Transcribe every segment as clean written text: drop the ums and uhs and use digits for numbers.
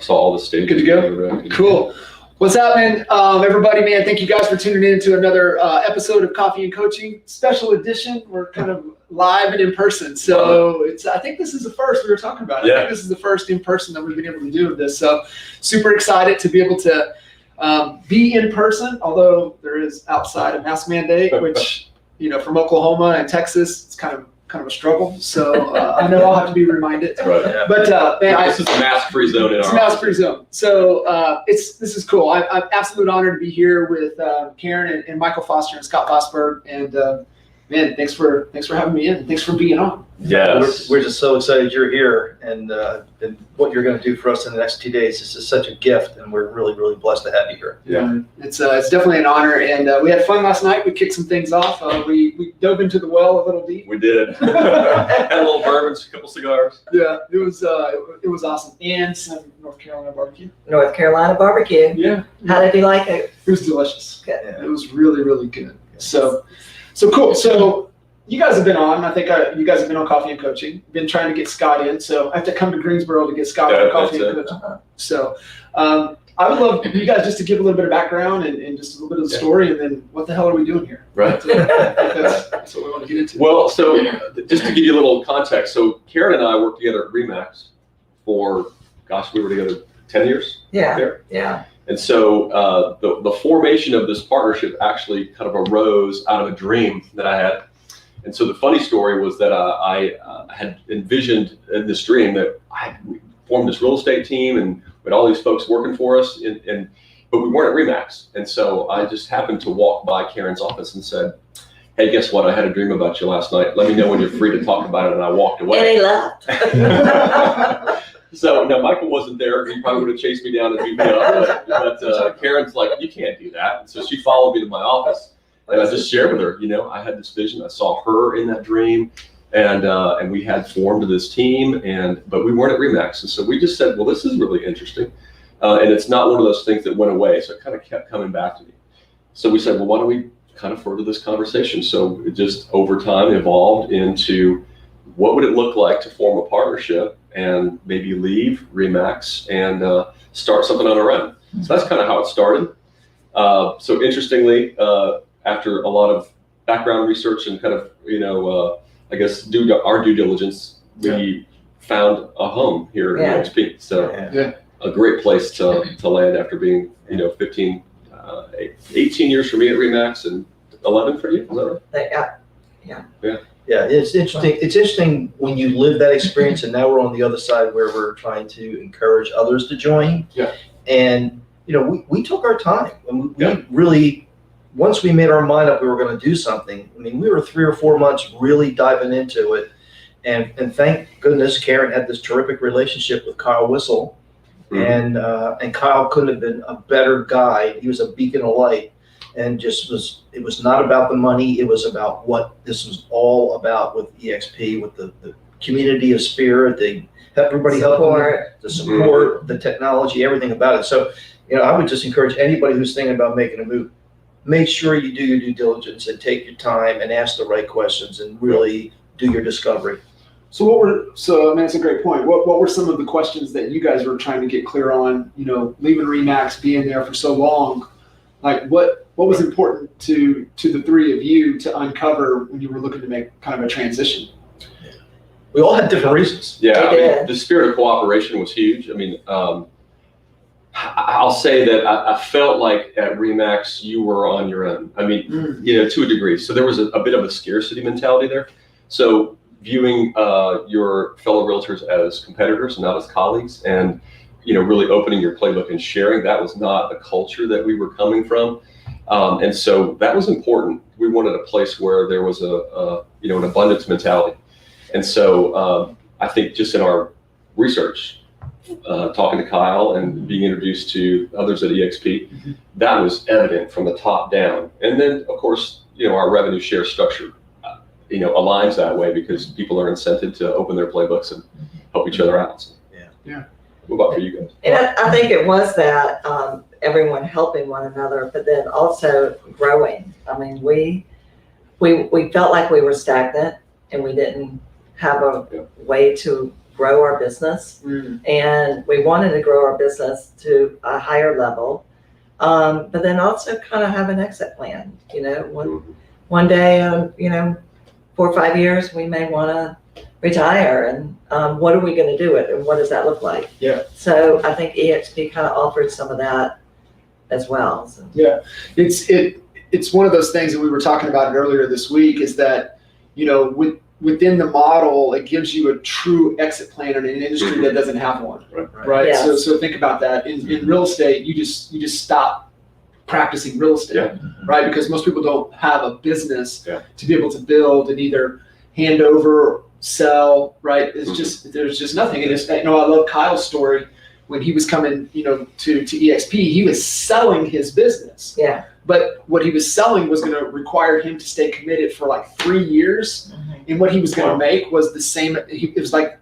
Saw all the stages. Good to go. Cool. What's happening, everybody? Man, thank you guys for tuning in to another episode of Coffee and Coaching, special edition. We're kind of live and in person, so it's. I think this is the first we were talking about. I think this is the first in person that we've been able to do this. So, super excited to be able to be in person. Although there is outside a mask mandate, which from Oklahoma and Texas, it's kind of a struggle. So I know I'll have to be reminded. Right. Yeah. But man, this is a mask-free zone. It's a mask-free zone. So this is cool. I'm absolutely honored to be here with Karen and Michael Foster and Scott Vosburgh. And man, thanks for having me in. And thanks for being on. Yes. We're just so excited you're here, and what you're going to do for us in the next 2 days. This is such a gift, and we're really, really blessed to have you here. Yeah, it's definitely an honor, and we had fun last night. We kicked some things off. We dove into the well a little deep. We did. Had a little bourbon, a couple cigars. Yeah, it was awesome, and some North Carolina barbecue. Yeah. How did you like it? It was delicious. Good. It was really, really good. So cool. So you guys have been on. I think you guys have been on Coffee and Coaching. Been trying to get Scott in. So I have to come to Greensboro to get Scott on Coffee and Coaching. So I would love you guys just to give a little bit of background and just a little bit of the story, and then what the hell are we doing here? Right. That's what we want to get into. Well, so just to give you a little context, so Karen and I worked together at REMAX for, we were together 10 years. Yeah. And so the formation of this partnership actually kind of arose out of a dream that I had. And so the funny story was that I had envisioned in this dream that we formed this real estate team and we had all these folks working for us, but we weren't at REMAX. And so I just happened to walk by Karen's office and said, "Hey, guess what? I had a dream about you last night. Let me know when you're free to talk about it." And I walked away. And he left. So now Michael wasn't there. He probably would have chased me down and beat me up. But Karen's like, "You can't do that." And so she followed me to my office, and I just shared with her, I had this vision. I saw her in that dream, and we had formed this team, but we weren't at REMAX. And so we just said, well, this is really interesting. And it's not one of those things that went away. So it kind of kept coming back to me. So we said, well, why don't we kind of further this conversation? So it just over time evolved into what would it look like to form a partnership and maybe leave REMAX and start something on our own. So that's kind of how it started. So interestingly, after a lot of background research and kind of, I guess our due diligence, we found a home here at EXP. So a great place to land after being, 18 years for me at REMAX and 11 for you, is that right? Yeah, it's interesting. It's interesting when you live that experience, and now we're on the other side where we're trying to encourage others to join. Yeah. And we took our time, and we really, once we made our mind up we were going to do something. I mean, we were 3 or 4 months really diving into it, and thank goodness Karen had this terrific relationship with Kyle Whistle, and Kyle couldn't have been a better guide. He was a beacon of light. And it was not about the money. It was about what this was all about with EXP, with the community of spirit, everybody helping, the support, the technology, everything about it. So, I would just encourage anybody who's thinking about making a move, make sure you do your due diligence and take your time and ask the right questions and really do your discovery. So that's a great point. What were some of the questions that you guys were trying to get clear on, leaving REMAX, being there for so long? Like what was important to the three of you to uncover when you were looking to make kind of a transition? We all had different reasons. Yeah, the spirit of cooperation was huge. I mean, I'll say that I felt like at REMAX you were on your own. I mean, to a degree. So there was a bit of a scarcity mentality there. So viewing your fellow realtors as competitors, not as colleagues, and really opening your playbook and sharing, that was not the culture that we were coming from. And so that was important. We wanted a place where there was an abundance mentality. And so I think just in our research, talking to Kyle and being introduced to others at EXP, that was evident from the top down. And then, of course, our revenue share structure, aligns that way because people are incented to open their playbooks and help each other out. So, Yeah. What about for you guys? And I think it was that everyone helping one another, but then also growing. I mean, we felt like we were stagnant and we didn't have a way to grow our business. And we wanted to grow our business to a higher level, but then also kind of have an exit plan. One day, 4 or 5 years, we may want to retire, and what are we going to do it, and what does that look like? Yeah. So I think EXP kind of offered some of that as well. So. Yeah, it's one of those things that we were talking about it earlier this week, is that within the model, it gives you a true exit plan in an industry that doesn't have one. Right. Yes. So think about that. In real estate, you just stop practicing real estate, right? Because most people don't have a business to be able to build and either hand over, sell, right? There's just nothing. And I love Kyle's story. When he was coming, to EXP, he was selling his business. Yeah. But what he was selling was going to require him to stay committed for like 3 years. And what he was going to make was the same. It was like,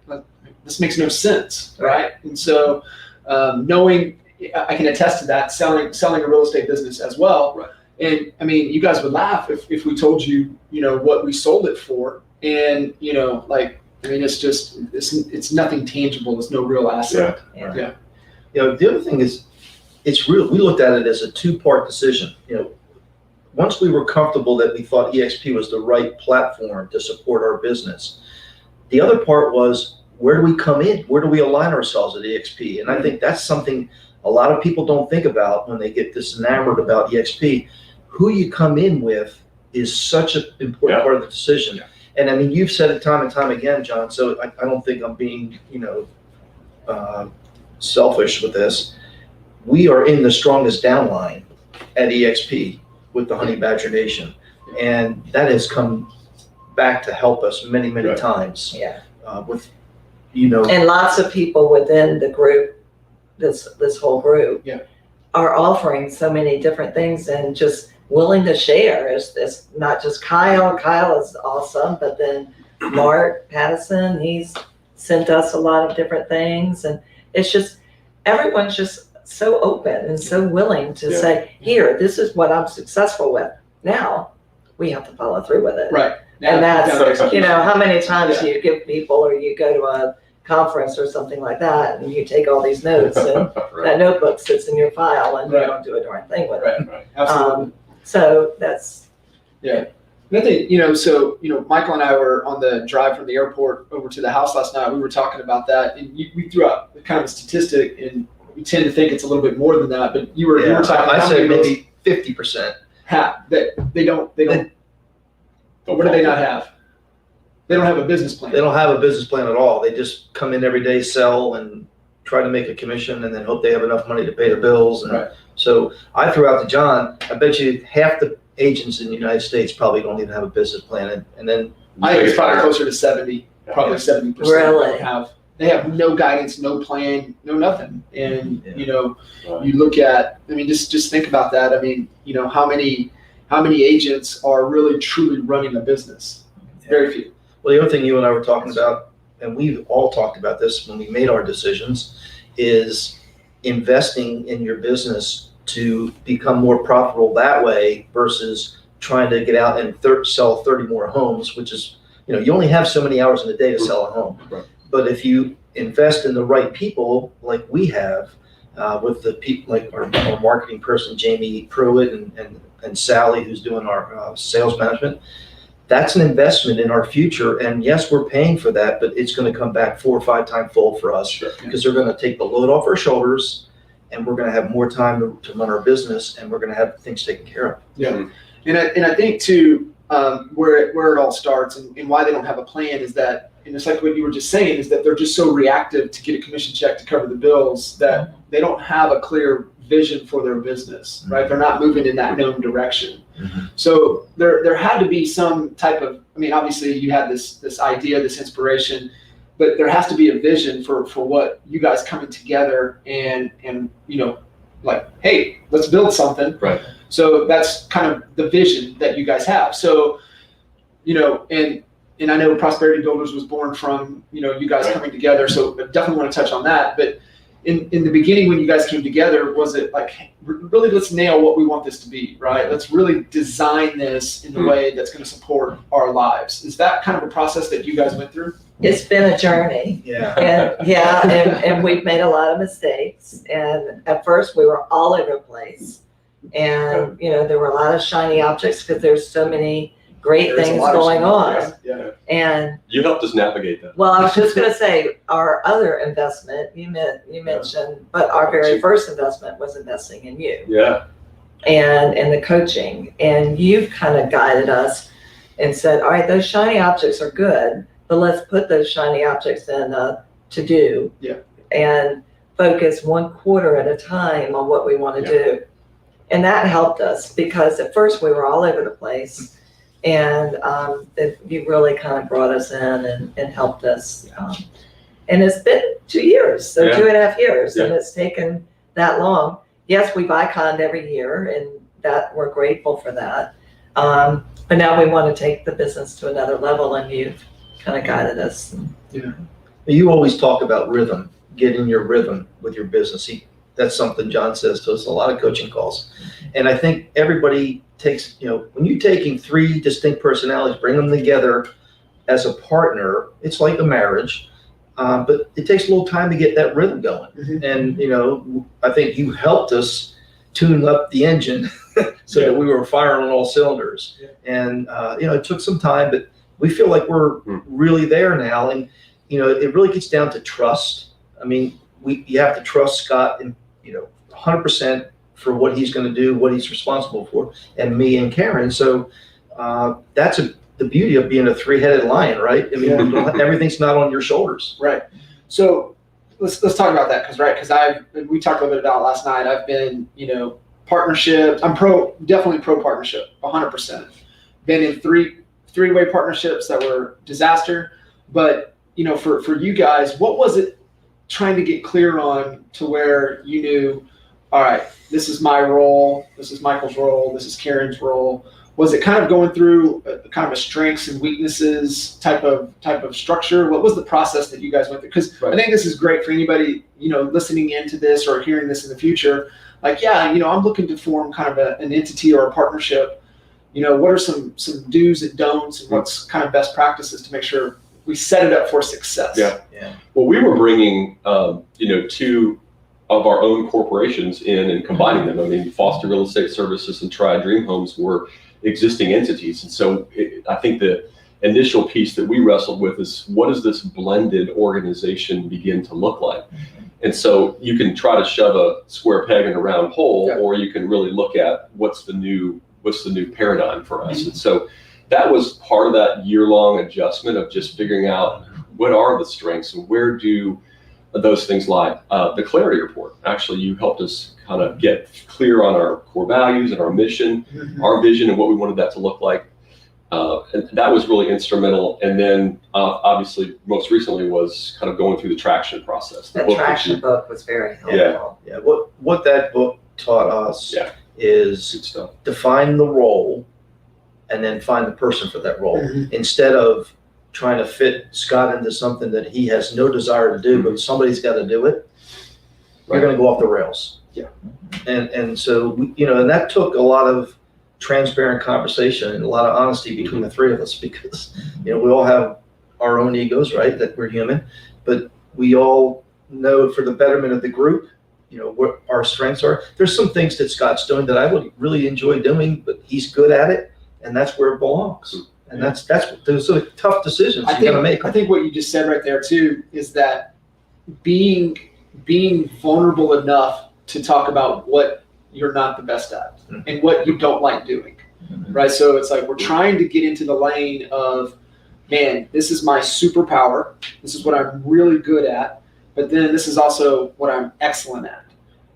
this makes no sense, right? And so knowing, I can attest to that, selling a real estate business as well. Right. And I mean, you guys would laugh if we told you, what we sold it for. And, it's nothing tangible. It's no real asset. Yeah. The other thing is, we looked at it as a 2-part decision. Once we were comfortable that we thought EXP was the right platform to support our business, the other part was, where do we come in? Where do we align ourselves at EXP? And I think that's something a lot of people don't think about when they get this enamored about EXP. Who you come in with is such an important part of the decision. Yeah. And I mean, you've said it time and time again, John, so I don't think I'm being, selfish with this. We are in the strongest downline at EXP with the Honey Badger Nation. And that has come back to help us many, many times. Yeah. And lots of people within the group, this whole group, are offering so many different things and just willing to share. It's not just Kyle. Kyle is awesome, but then Mark Pattison, he's sent us a lot of different things, and it's just everyone's just so open and so willing to say, here, this is what I'm successful with. Now we have to follow through with it. Right. And that's, how many times you give people, or you go to a conference or something like that, and you take all these notes, and that notebook sits in your file, and you don't do a darn thing with it. Right. Absolutely. So that's. Yeah. I think, Michael and I were on the drive from the airport over to the house last night. We were talking about that, and we threw out kind of a statistic, and we tend to think it's a little bit more than that, but you were talking. I said maybe 50% that they don't. What do they not have? They don't have a business plan. They don't have a business plan at all. They just come in every day, sell, and try to make a commission, and then hope they have enough money to pay the bills. And so I threw out to John, I bet you half the agents in the United States probably don't even have a business plan. And then I think it's probably closer to 70, probably 70%. Really? They have no guidance, no plan, no nothing. And, you look at, just think about that. How many agents are really truly running a business? Very few. Well, the other thing you and I were talking about, and we've all talked about this when we made our decisions, is investing in your business to become more profitable that way versus trying to get out and sell 30 more homes, which is, you only have so many hours in a day to sell a home. Right. But if you invest in the right people, like we have, with the people like our marketing person, Jamie Pruitt, and Sally, who's doing our sales management, that's an investment in our future. And yes, we're paying for that, but it's going to come back 4 or 5 times full for us, because they're going to take the load off our shoulders, and we're going to have more time to run our business, and we're going to have things taken care of. Yeah. And I think too, where it all starts and why they don't have a plan is that, and it's like what you were just saying, is that they're just so reactive to get a commission check to cover the bills that they don't have a clear vision for their business, right? They're not moving in that known direction. So there had to be some type of, obviously you had this idea, this inspiration, but there has to be a vision for what you guys coming together and like, hey, let's build something. Right. So that's kind of the vision that you guys have. So, and I know Prosperity Builders was born from, you guys coming together. So I definitely want to touch on that. But in the beginning, when you guys came together, was it like, really, let's nail what we want this to be, right? Let's really design this in a way that's going to support our lives. Is that kind of a process that you guys went through? It's been a journey. Yeah. And we've made a lot of mistakes. And at first we were all over the place. And, there were a lot of shiny objects because there's so many great things going on. Yeah. And You helped us navigate that. well, I was just going to say, our other investment, you mentioned, but our very first investment was investing in you Yeah. and in the coaching. And you've kind of guided us and said, all right, those shiny objects are good, but let's put those shiny objects in to do. Yeah. And focus 1 quarter at a time on what we want to do. And that helped us because at first we were all over the place. And you really kind of brought us in and helped us. And it's been 2 years, so 2.5 years, and it's taken that long. Yes, we've iconed every year, and that we're grateful for that. But now we want to take the business to another level, and you've kind of guided us. Yeah. You always talk about rhythm, getting your rhythm with your business. That's something John says to us, a lot of coaching calls. And I think everybody takes, when you're taking 3 distinct personalities, bring them together as a partner, it's like a marriage, but it takes a little time to get that rhythm going. Mm-hmm. And, I think you helped us tune up the engine so that we were firing on all cylinders. Yeah. And, it took some time, but we feel like we're really there now. And, it really gets down to trust. I mean, you have to trust Scott and, 100% for what he's going to do, what he's responsible for, and me and Karen. So that's the beauty of being a 3-headed lion, right? I mean, everything's not on your shoulders. Right. So let's talk about that because we talked a little bit about it last night. I've been, partnerships. I'm definitely pro partnership, 100%. Been in three-way partnerships that were disaster. But for you guys, what was it trying to get clear on to where you knew, all right, this is my role, this is Michael's role, this is Karen's role? Was it kind of going through kind of a strengths and weaknesses type of structure? What was the process that you guys went through? Because I think this is great for anybody, listening into this or hearing this in the future. Like, I'm looking to form kind of an entity or a partnership. What are some do's and don'ts and what's kind of best practices to make sure we set it up for success? Yeah. Well, we were bringing, 2 of our own corporations in and combining them. I mean, Foster Real Estate Services and Tri Dream Homes were existing entities. And so I think the initial piece that we wrestled with is, what does this blended organization begin to look like? Mm-hmm. And so you can try to shove a square peg in a round hole, or you can really look at what's the new paradigm for us. Mm-hmm. And so that was part of that year-long adjustment of just figuring out what are the strengths and where do those things lie. The clarity report, actually, you helped us kind of get clear on our core values and our mission, our vision, and what we wanted that to look like. And that was really instrumental. And then obviously most recently was kind of going through the traction process. The traction book was very helpful. Yeah. What that book taught us is define the role and then find the person for that role, instead of trying to fit Scott into something that he has no desire to do, but somebody's got to do it. You're going to go off the rails. Yeah. And so, and that took a lot of transparent conversation and a lot of honesty between the 3 of us, because, we all have our own egos, right? That we're human, but we all know for the betterment of the group, what our strengths are. There's some things that Scott's doing that I would really enjoy doing, but he's good at it, and that's where it belongs. And that's those are tough decisions you got to make. I think what you just said right there too is that being vulnerable enough to talk about what you're not the best at and what you don't like doing, right? So it's like we're trying to get into the lane of, man, this is my superpower. This is what I'm really good at, but then this is also what I'm excellent at.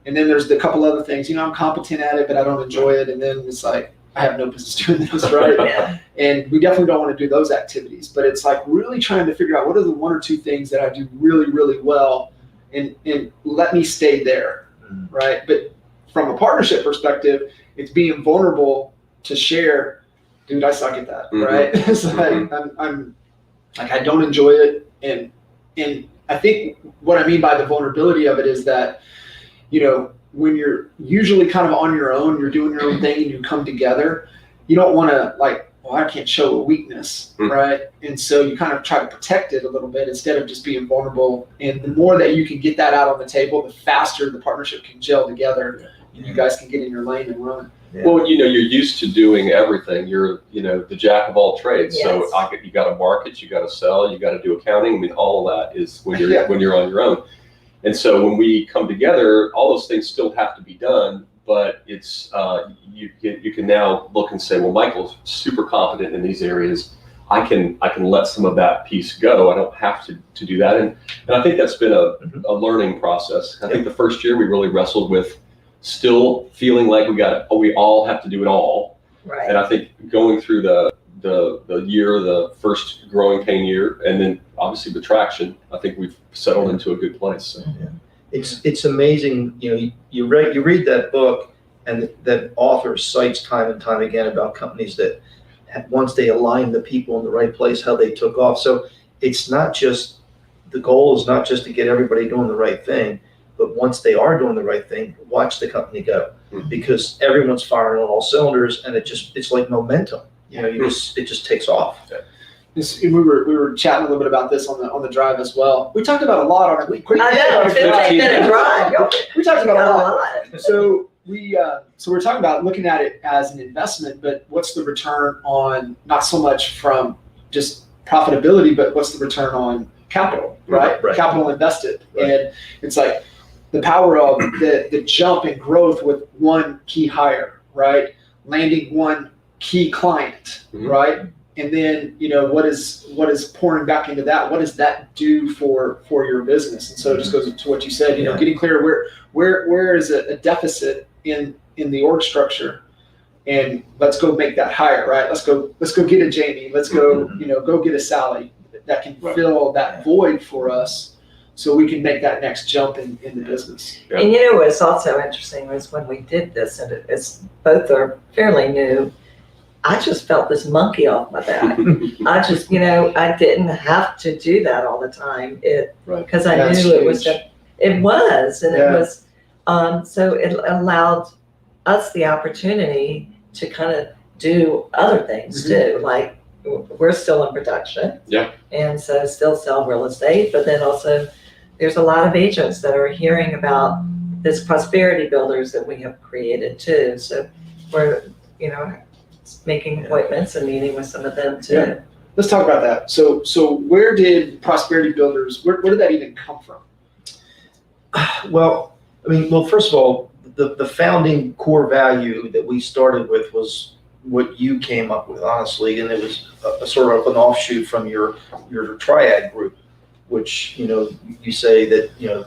And then there's a couple other things, I'm competent at it, but I don't enjoy it. And then it's like, I have no business doing this, right? Yeah. And we definitely don't want to do those activities, but it's like really trying to figure out what are the 1 or 2 things that I do really, really well, and let me stay there, right? But from a partnership perspective, it's being vulnerable to share. Dude, I suck at that, right? It's like I'm like, I don't enjoy it, and I think what I mean by the vulnerability of it is that, you know, when you're usually kind of on your own, you're doing your own thing, and you come together, you don't want to like, well, I can't show a weakness, right? And so you kind of try to protect it a little bit instead of just being vulnerable. And the more that you can get that out on the table, the faster the partnership can gel together, and you guys can get in your lane and run. Yeah. Well, you know, you're used to doing everything. You're, you know, the jack of all trades. Yes. So you got to market, you got to sell, you got to do accounting. I mean, all of that is when you're when you're on your own. And so when we come together, all those things still have to be done. But it's you can now look and say, well, Michael's super confident in these areas. I can let some of that piece go. I don't have to do that. And I think that's been a learning process. I think the first year we really wrestled with still feeling like we all have to do it all. Right. And I think going through the first growing pain year, and then obviously the traction, I think we've settled into a good place. So. Yeah. It's amazing, you know, you read that book, and that author cites time and time again about companies that once they align the people in the right place, how they took off. So it's not just, the goal is not just to get everybody doing the right thing, but once they are doing the right thing, watch the company go, because everyone's firing on all cylinders, and it's like momentum. You know, it just takes off. We were chatting a little bit about this on the drive as well. We talked about a lot on it. I know, 15-minute drive. We talked about Got a a lot. lot. So we're talking about looking at it as an investment, but what's the return on, not so much from just profitability, but what's the return on capital, right? Right. Capital invested. Right. And it's like the power of the jump in growth with one key hire, right? Landing one key client, right? And then, you know, what is pouring back into that? What does that do for your business? And so it just goes to what you said, you know, getting clear where is a deficit in the org structure, and let's go make that higher, right? Let's go get a Jamie. Let's go, you know, go get a Sally that can fill that void for us, so we can make that next jump in the business. Yeah. And you know what's also interesting was when we did this, and it's both are fairly new, I just felt this monkey off my back. I just, you know, I didn't have to do that all the time. Because I That's knew it was, huge. it was, so it allowed us the opportunity to kind of do other things too. Like, we're still in production. Yeah. And so still sell real estate, but then also there's a lot of agents that are hearing about this prosperity builders that we have created too. So we're, you know, making appointments and meeting with some of them too. Yeah. Let's talk about that. So where did Prosperity Builders, where did that even come from? Well, first of all, the founding core value that we started with was what you came up with, honestly, and it was a sort of an offshoot from your triad group, which, you know, you say that, you know,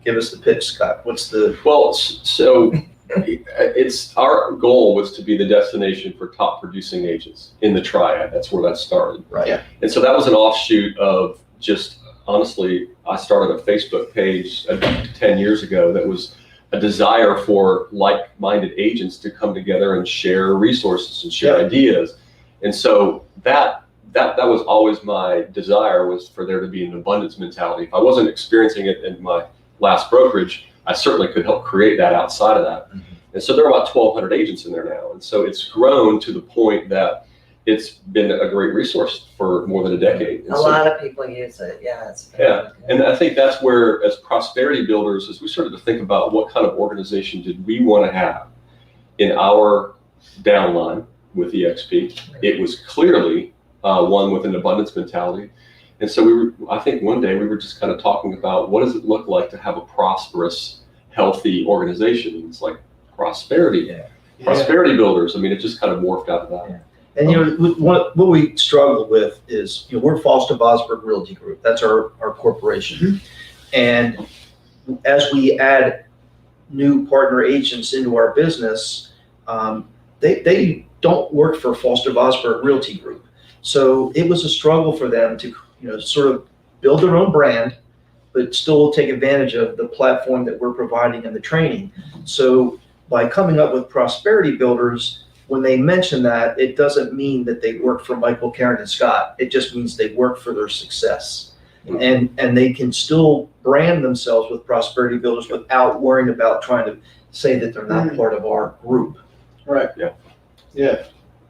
give us the pitch, Scott. What's the... Well, so it's our goal was to be the destination for top producing agents in the triad. That's where that started. Right. Yeah. And so that was an offshoot of just, honestly, I started a Facebook page 10 years ago that was a desire for like-minded agents to come together and share resources and share ideas. And so that was always my desire, was for there to be an abundance mentality. If I wasn't experiencing it in my last brokerage, I certainly could help create that outside of that. And so there are about 1,200 agents in there now. And so it's grown to the point that it's been a great resource for more than a decade. And A lot of people use it, and I think that's where, as prosperity builders, as we started to think about what kind of organization did we want to have in our downline with EXP, it was clearly one with an abundance mentality. And so I think one day we were just kind of talking about, what does it look like to have a prosperous, healthy organization? And it's like prosperity builders. I mean, it just kind of morphed out of that. Yeah. And, you know, what we struggle with is, you know, we're Vosburgh Realty Group. That's our corporation. And as we add new partner agents into our business, they don't work for Foster Vosburgh Realty Group. So it was a struggle for them to, sort of build their own brand, but still take advantage of the platform that we're providing and the training. So by coming up with Prosperity Builders, when they mention that, it doesn't mean that they work for Michael, Karen, and Scott. It just means they work for their success. And they can still brand themselves with Prosperity Builders without worrying about trying to say that they're not part of our group. Right. Yeah. Yeah.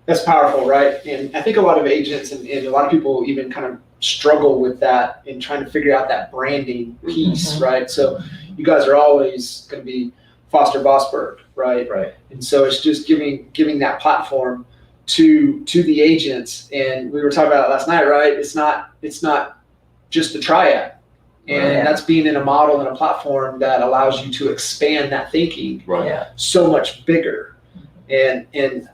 That's powerful, right? And I think a lot of agents and a lot of people even kind of struggle with that in trying to figure out that branding piece, right? So you guys are always going to be Foster Vosburgh, right? Right. And so it's just giving that platform to the agents. And we were talking about it last night, right? It's not just the triad. And that's being in a model and a platform that allows you to expand that thinking so much bigger. And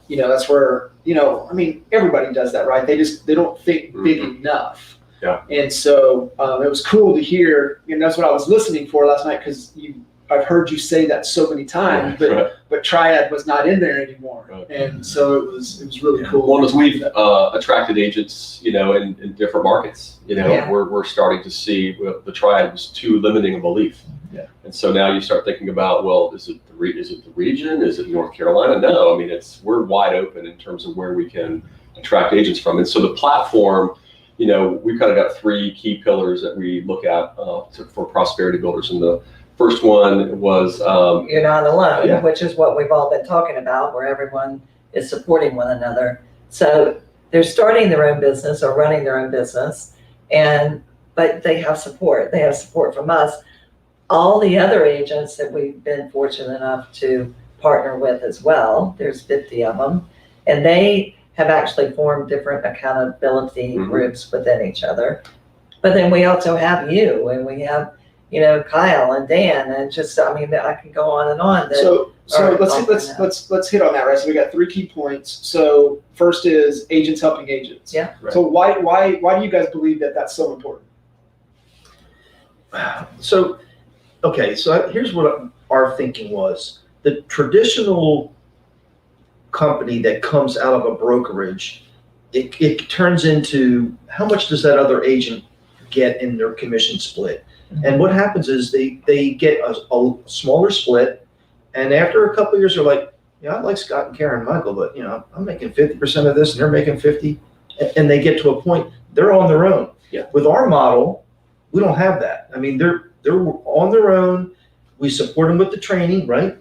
that's where, I mean, everybody does that, right? They don't think big enough. Yeah. And so it was cool to hear, and that's what I was listening for last night, because I've heard you say that so many times, but triad was not in there anymore. Right. And so it was really cool. Well, as we've attracted agents, in different markets, we're starting to see the triad was too limiting a belief. Yeah. And so now you start thinking about, well, is it the region? Is it North Carolina? No, I mean, we're wide open in terms of where we can attract agents from. And so the platform, we've kind of got three key pillars that we look at for Prosperity Builders. And the first one was You're Not Alone, Yeah. which is what we've all been talking about, where everyone is supporting one another. So they're starting their own business or running their own business, but they have support. They have support from us. All the other agents that we've been fortunate enough to partner with as well, there's 50 of them, and they have actually formed different accountability groups within each other. But then we also have you, and we have, Kyle and Dan, and just, I mean, I can go on and on. So let's hit on that, right? So we got three key points. So first is agents helping agents. Yeah. Right. So why do you guys believe that that's so important? So here's what our thinking was. The traditional company that comes out of a brokerage, it turns into how much does that other agent get in their commission split? And what happens is they get a smaller split, and after a couple of years they're like, I like Scott and Karen and Michael, but I'm making 50% of this and they're making 50, and they get to a point they're on their own. Yeah. With our model, we don't have that. I mean, they're on their own. We support them with the training, right?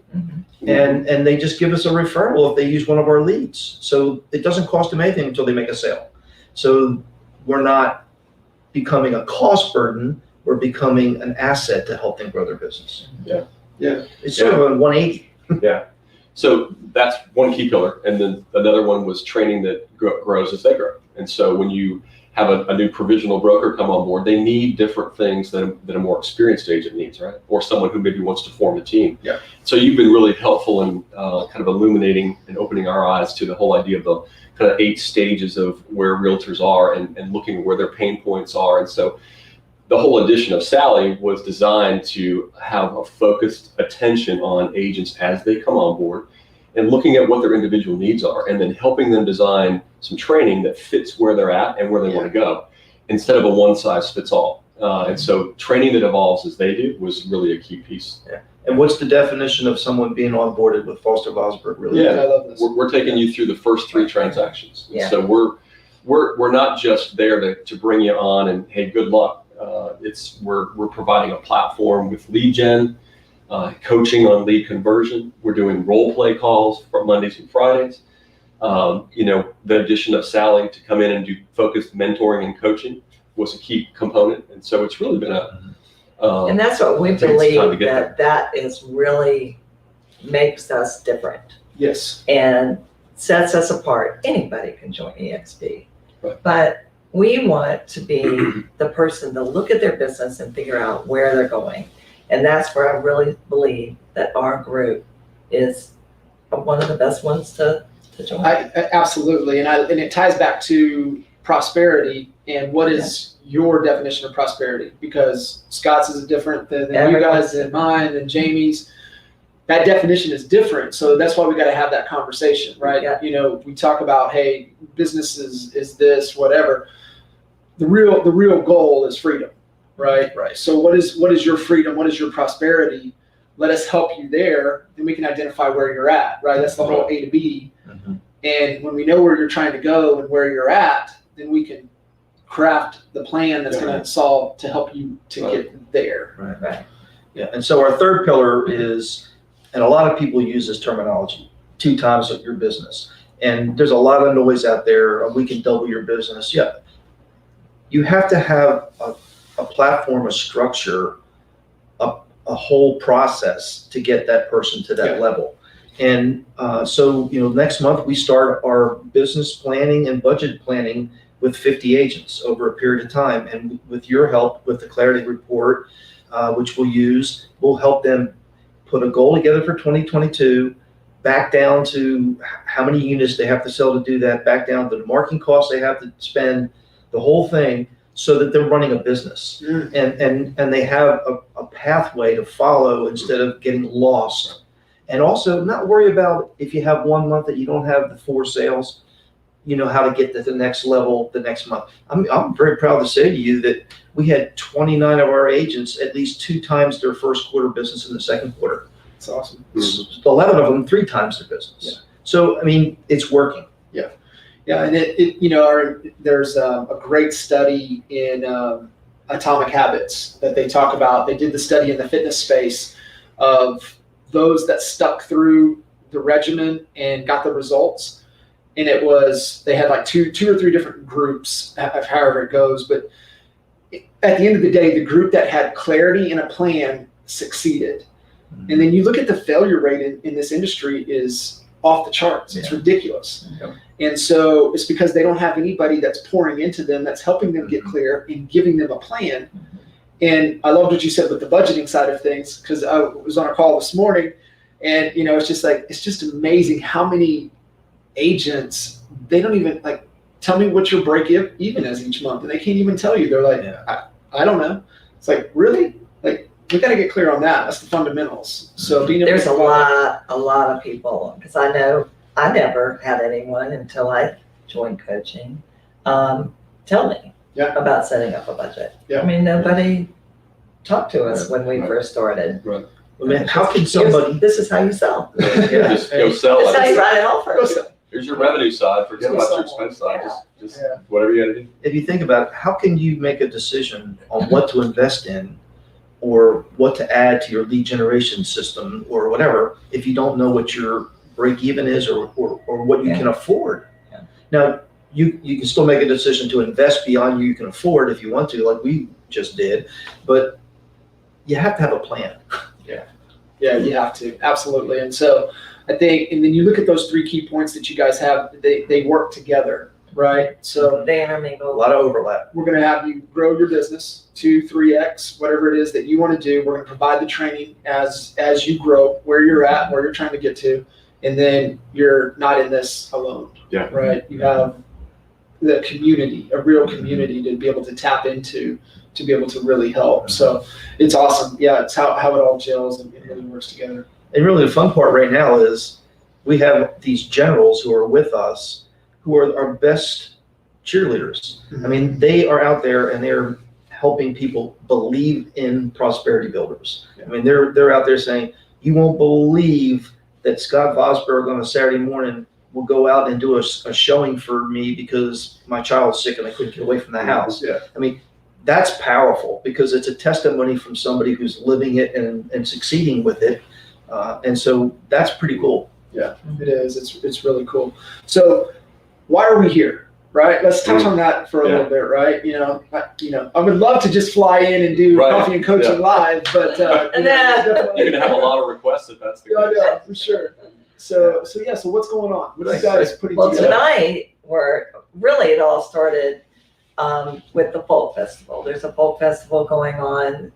And they just give us a referral if they use one of our leads. So it doesn't cost them anything until they make a sale. So we're not becoming a cost burden. We're becoming an asset to help them grow their business. Yeah. Yeah. It's sort of a 180. Yeah. So that's one key pillar. And then another one was training that grows as they grow. And so when you have a new provisional broker come on board, they need different things that a more experienced agent needs, right? Or someone who maybe wants to form a team. Yeah. So you've been really helpful in kind of illuminating and opening our eyes to the whole idea of the kind of 8 stages of where realtors are and looking at where their pain points are. And so the whole addition of Sally was designed to have a focused attention on agents as they come on board and looking at what their individual needs are, and then helping them design some training that fits where they're at and where they want to go, instead of a one-size-fits-all. And so training that evolves as they do was really a key piece. Yeah. And what's the definition of someone being onboarded with Foster Vosburgh? Really? I love this. We're taking you through the first 3 transactions. Yeah. So we're not just there to bring you on and, hey, good luck. We're providing a platform with lead gen, coaching on lead conversion. We're doing role play calls for Mondays and Fridays. The addition of Sally to come in and do focused mentoring and coaching was a key component. And so it's really been and that's what we takes time to believe get that is really makes us different Yes. and sets us apart. Anybody can join EXP, Right. but we want to be the person to look at their business and figure out where they're going. And that's where I really believe that our group is one of the best ones to join. Absolutely, and it ties back to prosperity and what is your definition of prosperity, because Scott's is different than you guys and mine and Jamie's. that definition is different. So that's why we got to have that conversation, right? Yeah. You know, we talk about, hey, business is this, whatever. The real goal is freedom, right? Right. So what is your freedom? What is your prosperity? Let us help you there, and we can identify where you're at, right? That's the whole A to B. Mhm. And when we know where you're trying to go and where you're at, then we can craft the plan that's going to solve to help you to get there. Right. Yeah, and so our third pillar is, and a lot of people use this terminology, 2 times of your business. And there's a lot of noise out there, we can double your business. Yeah, you have to have a platform, a structure, a whole process to get that person to that level. And so, you know, next month we start our business planning and budget planning with 50 agents over a period of time. And with your help with the Clarity Report, which we'll use, we'll help them put a goal together for 2022, back down to how many units they have to sell to do that, back down to the marketing costs they have to spend, the whole thing, so that they're running a business. And they have a pathway to follow instead of getting lost. And also not worry about if you have 1 month that you don't have the 4 sales, you know how to get to the next level the next month. I'm very proud to say to you that we had 29 of our agents at least 2 times their first quarter business in the second quarter. That's awesome. 11 of them 3 times their business. Yeah. So, I mean, it's working. Yeah, and it you know, there's a great study in Atomic Habits that they talk about. They did the study in the fitness space of those that stuck through the regimen and got the results. And it was, they had like two or three different groups, however it goes. But at the end of the day, the group that had clarity and a plan succeeded. And then you look at the failure rate in this industry is off the charts. It's ridiculous. Yeah. And so it's because they don't have anybody that's pouring into them, that's helping them get clear and giving them a plan. And I loved what you said with the budgeting side of things, because I was on a call this morning, and you know, it's just amazing how many agents, they don't even like tell me what your break even is each month, and they can't even tell you. They're like, I don't know. It's like, really? Like, we got to get clear on that. That's the fundamentals. So being able There's to a lot of people, because I know I never had anyone until I joined coaching tell me about setting up a budget. I mean, nobody talked to us when we first started. Right. I mean, how can somebody? This is how you sell. Just go sell This is how it. you write it all first. Here's your revenue side, forget about your expense side. Just whatever you gotta do. If you think about it, how can you make a decision on what to invest in or what to add to your lead generation system or whatever if you don't know what your break even is or what you can afford? Now, you can still make a decision to invest beyond you can afford if you want to, like we just did, but you have to have a plan. Yeah, you have to, absolutely. And so I think, and then you look at those 3 key points that you guys have, they work together, right? So They A intermingle. lot of overlap. we're going to have you grow your business 2, 3x, whatever it is that you want to do. We're going to provide the training as you grow, where you're at, where you're trying to get to, and then you're not in this alone. Yeah. Right. You have the community, a real community to be able to tap into, to be able to really help. So it's awesome. Yeah, it's how it all gels and it really works together. And really the fun part right now is we have these generals who are with us who are our best cheerleaders. I mean, they are out there and they're helping people believe in prosperity builders. I mean, they're out there saying, you won't believe that Scott Vosburgh on a Saturday morning will go out and do a showing for me because my child's sick and I couldn't get away from the house. Yeah. I mean, that's powerful because it's a testimony from somebody who's living it and succeeding with it. And so that's pretty cool. Yeah, it is. It's really cool. So why are we here? Right. Let's touch on that for a little bit. Right. You know, I would love to just fly in and do coffee and coaching live, but You're gonna have a lot of requests if that's the case. Yeah, for sure. So what's going on? What are you guys putting Well, together? tonight, it all started with the folk festival. There's a folk festival going on.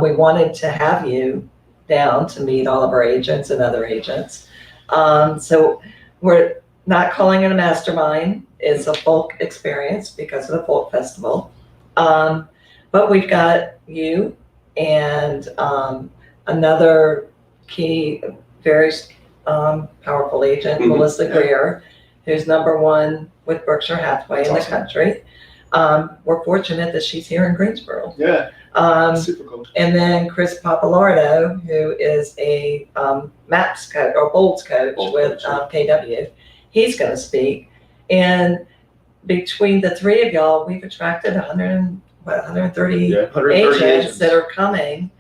We wanted to have you down to meet all of our agents and other agents. So we're not calling it a mastermind. It's a folk experience because of the folk festival. But we've got you and another key, very powerful agent, Mhm. Melissa Greer, who's #1 with Berkshire Hathaway in the country. We're fortunate that she's here in Greensboro. Yeah, Um, super cool. and then Chris Papalardo, who is a MAPS coach or Bolts coach Bolts with coach, KW. He's going to speak. And between the three of y'all, we've attracted 130 Yeah. 130 agents agents. that are coming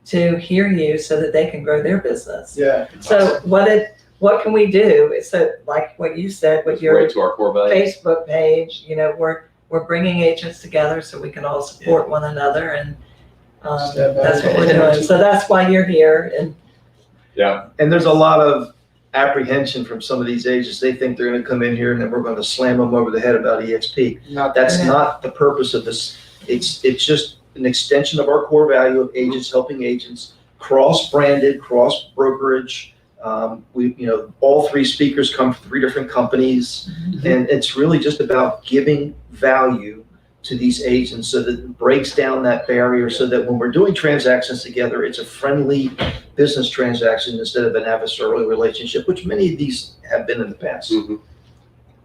to hear you so that they can grow their business. Yeah. So what can we do? So like what you said with your Right to our core values. Facebook page, we're bringing agents together so we can all support one another, and that's what we're doing. So that's why you're here. And Yeah. And there's a lot of apprehension from some of these agents. They think they're going to come in here and then we're going to slam them over the head about EXP. That's Yeah. not the purpose of this. It's just an extension of our core value of agents helping agents, cross-branded, cross-brokerage. All three speakers come from 3 different companies, and it's really just about giving value to these agents so that it breaks down that barrier, so that when we're doing transactions together, it's a friendly business transaction instead of an adversarial relationship, which many of these have been in the past. Mhm.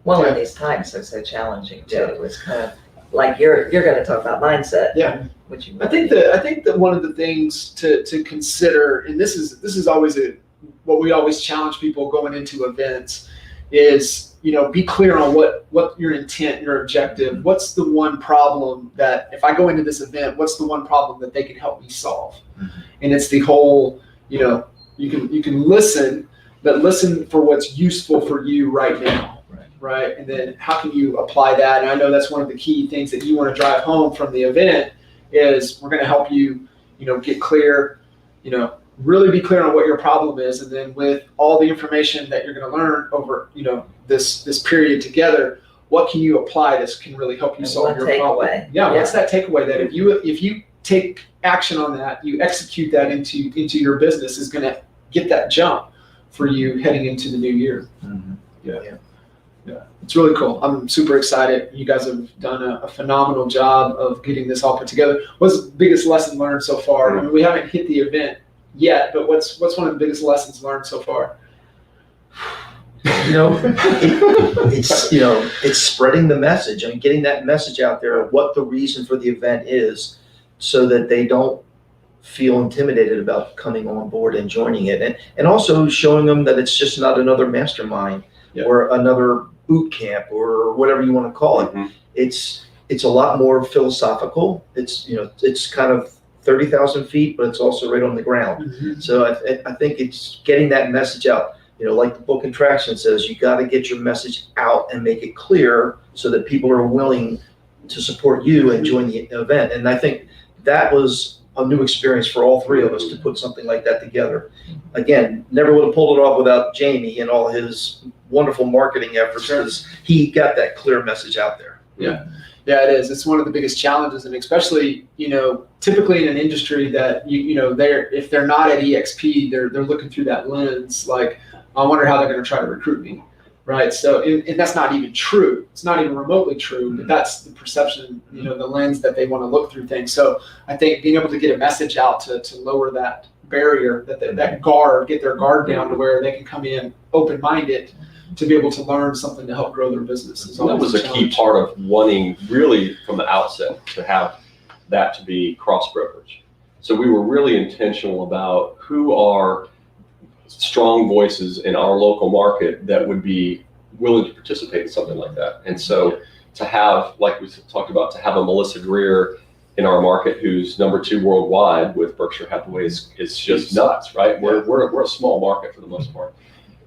one Yeah. of these times are so challenging too. It was kind of like you're going to talk about mindset. Yeah. Which you I think that one of the things to consider, and this is always what we always challenge people going into events, is be clear on what your intent, your objective. What's the one problem that if I go into this event, what's the one problem that they can help me solve? And it's the whole, you can listen, but listen for what's useful for you right now. Right. And then how can you apply that? And I know that's one of the key things that you want to drive home from the event is we're going to help you, get clear, really be clear on what your problem is. And then with all the information that you're going to learn over, this period together, what can you apply that can really help you solve your problem? Yeah. What's that takeaway that if you take action on that, you execute that into your business is going to get that jump for you heading into the new year. Mhm. Yeah, it's really cool. I'm super excited. You guys have done a phenomenal job of getting this all put together. What's the biggest lesson learned so far? I mean, we haven't hit the event yet, but what's one of the biggest lessons learned so far? It's spreading the message. I mean, getting that message out there of what the reason for the event is, so that they don't feel intimidated about coming on board and joining it, and also showing them that it's just not another mastermind or another boot camp or whatever you want to call it. Mhm. It's a lot more philosophical. It's kind of 30,000 feet, but it's also right on the ground. So I think it's getting that message out. Like the book Attraction says, you got to get your message out and make it clear so that people are willing to support you and join the event. And I think that was a new experience for all 3 of us to put something like that together. Again, never would have pulled it off without Jamie and all his wonderful marketing efforts, because he got that clear message out there. Yeah, it is. It's one of the biggest challenges, and especially typically in an industry that if they're not at EXP, they're looking through that lens like, I wonder how they're going to try to recruit me, right? So and that's not even true. It's not even remotely true, but that's the perception, the lens that they want to look through things. So I think being able to get a message out to lower that barrier, that guard, get their guard down to where they can come in open-minded to be able to learn something to help grow their business. That was a key part of wanting, really from the outset, to have that to be cross brokerage. So we were really intentional about who are strong voices in our local market that would be willing to participate in something like that. And so to have, like we talked about, to have a Melissa Greer in our market who's #2 worldwide with Berkshire Hathaway is just nuts, right? We're a small market for the most part.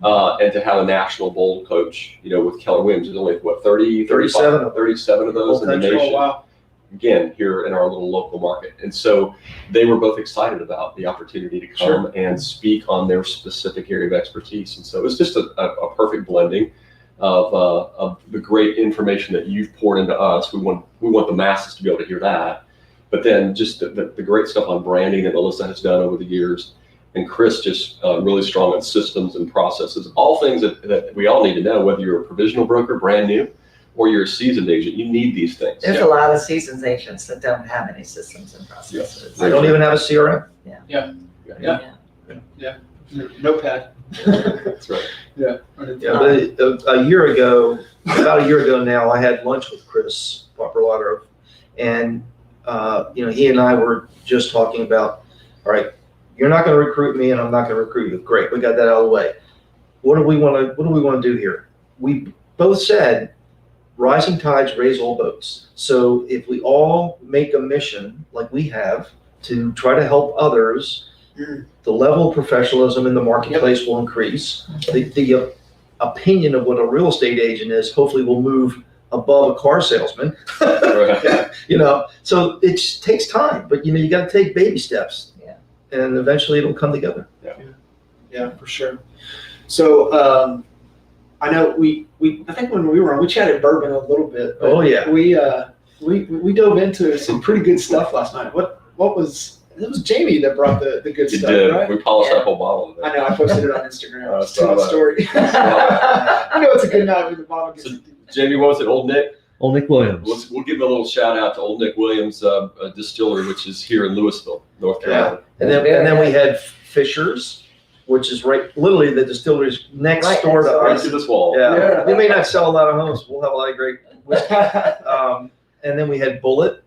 And to have a national bowl coach, with Keller Williams, there's only 37 of those in the nation. Oh, wow. Again, here in our little local market. And so they were both excited about the opportunity to come and speak on their specific area of expertise. And so it was just a perfect blending of the great information that you've poured into us. We want the masses to be able to hear that. But then just the great stuff on branding that Melissa has done over the years. And Chris just really strong on systems and processes, all things that we all need to know, whether you're a provisional broker, brand new, or you're a seasoned agent. You need these things. There's a lot of seasoned agents that don't have any systems and processes. I don't even have a CRM. Notepad. That's right. Yeah. Yeah, but a year ago, about a year ago now, I had lunch with Chris Paparlato, and he and I were just talking about, all right, you're not going to recruit me, and I'm not going to recruit you. Great, we got that out of the way. What do we want to do here? We both said, rising tides raise all boats. So if we all make a mission like we have to try to help others, the level of professionalism in the marketplace will increase. The opinion of what a real estate agent is hopefully will move above a car salesman. Right. So it takes time, but you got to take baby steps. Yeah. And eventually it'll come together. Yeah, for sure. So I know I think when we were on, we chatted bourbon a little bit. But Oh yeah. We dove into some pretty good stuff last night. What was it? Was Jamie that brought the good You stuff, did. right? We polished Yeah. that whole bottle. I know. I posted it on Instagram. I It's saw a that. story. I know it's a good night when the bottle gets. So, Jamie, what was it? Old Nick? Old Nick Williams. We'll give a little shout out to Old Nick Williams Distillery, which is here in Louisville, North Carolina. And then we had Fisher's, which is literally the distillery's next Right door next to door. Right us. to this wall. Yeah. We may not sell a lot of homes. We'll have a lot of great whiskey. And then we had Bullet.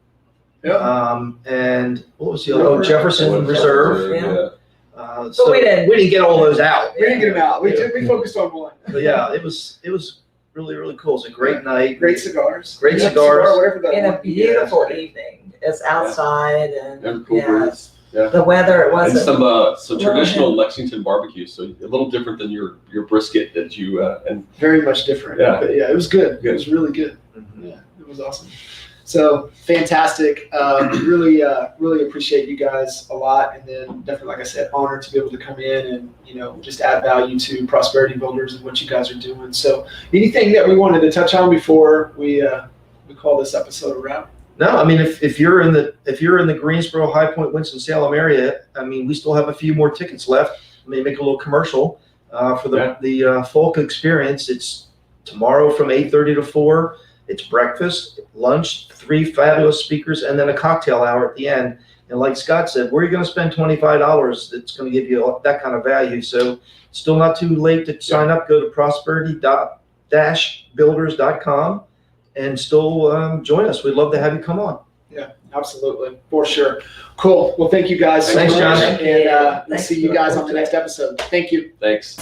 Yeah. And what was the other? Oh, Jefferson Reserve. Yeah. So we didn't- get all those out. We didn't get them out. We focused on one. But yeah, it was really, really cool. It was a great night. Great cigars. Great Yeah, cigars. cigar, whatever that In a one- beautiful evening. It's outside And and cool breeze. Yeah. the weather, it And wasn't. some traditional Lexington barbecue, so a little different than your brisket that you and Very much different. Yeah. But yeah, it was good. Good. It was really good. Mhm. Yeah, it was awesome. So fantastic. Really appreciate you guys a lot. And then definitely, like I said, honored to be able to come in and, just add value to Prosperity Builders and what you guys are doing. So anything that we wanted to touch on before we call this episode a wrap? No, I mean, if you're in the Greensboro, High Point, Winston-Salem area, I mean, we still have a few more tickets left. Let me make a little commercial for the folk experience. It's tomorrow from 8:30 to 4. It's breakfast, lunch, 3 fabulous speakers, and then a cocktail hour at the end. And like Scott said, where are you going to spend $25 that's going to give you that kind of value? So still not too late to sign up. Go to prosperity-builders.com and still join us. We'd love to have you come on. Yeah, absolutely. For sure. Cool. Well, thank you guys so Thanks, much. John. And we'll Thanks. see you guys on the next episode. Thank you. thanks.